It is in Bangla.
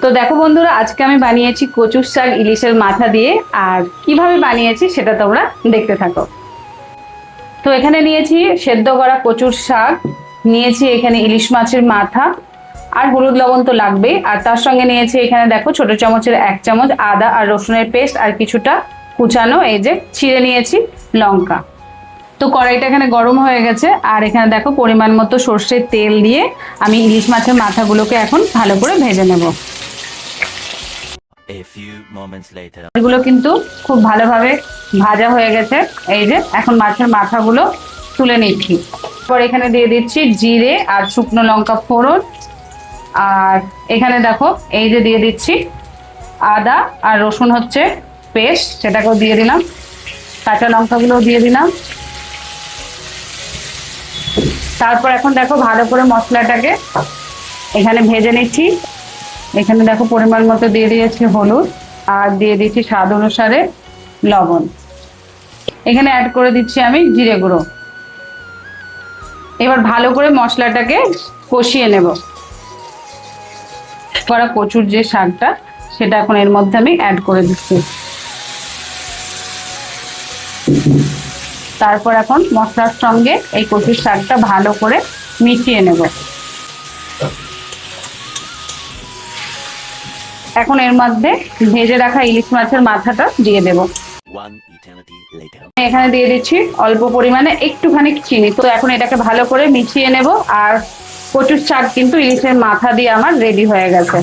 তো দেখো বন্ধুরা, আজকে আমি বানিয়েছি কচুর শাক ইলিশের মাথা দিয়ে। আর কিভাবে বানিয়েছি সেটা তোমরা দেখতে থাকো। তো এখানে নিয়েছি সেদ্ধ করা কচুর শাক, নিয়েছি এখানে ইলিশ মাছের মাথা, আর হলুদ লবণ তো লাগবেই। আর তার সঙ্গে নিয়েছি এখানে দেখো ছোট চামচের 1 চামচ আদা আর রসুনের পেস্ট, আর কিছুটা কুচানো এই যে ছিঁড়ে নিয়েছি লঙ্কা। তো কড়াইটা এখানে গরম হয়ে গেছে, আর এখানে দেখো পরিমাণ মতো সর্ষের তেল দিয়ে আমি ইলিশ মাছের মাথাগুলোকে এখন ভালো করে ভেজে নেব। এগুলো কিন্তু খুব ভালোভাবে ভাজা হয়ে গেছে। এই যে এখন মাছের মাথাগুলো তুলে নিচ্ছি। তারপর এখানে দিয়ে দিচ্ছি জিরে আর শুকনো লঙ্কা ফোড়ন। আর এখানে দেখো এই যে দিয়ে দিচ্ছি আদা আর রসুন হচ্ছে পেস্ট, সেটাকেও দিয়ে দিলাম। কাঁচা লঙ্কাগুলোও দিয়ে দিলাম। তারপর এখন দেখো ভালো করে মশলাটাকে এখানে ভেজে নিচ্ছি। এখানে দেখো পরিমাণ মতো দিয়ে দিয়েছি হলুদ, আর দিয়ে দিচ্ছি স্বাদ অনুসারে লবণ। এখানে অ্যাড করে দিচ্ছি আমি জিরে গুঁড়ো। এবার ভালো করে মশলাটাকে কষিয়ে নেব। করা কচুর যে শাকটা সেটা এখন এর মধ্যে আমি অ্যাড করে দিচ্ছি। তারপর এখন মশলার সঙ্গে এই কচুর শাকটা ভালো করে মিশিয়ে নেব। এখন এর মধ্যে ভেজে রাখা ইলিশ মাছের মাথাটা দিয়ে দেব। এখানে দিয়ে দিচ্ছি অল্প পরিমাণে একটুখানি চিনি। তো এখন এটাকে ভালো করে মিশিয়ে নেব। আর কচুর শাক কিন্তু ইলিশের মাথা দিয়ে আমার রেডি হয়ে গেছে।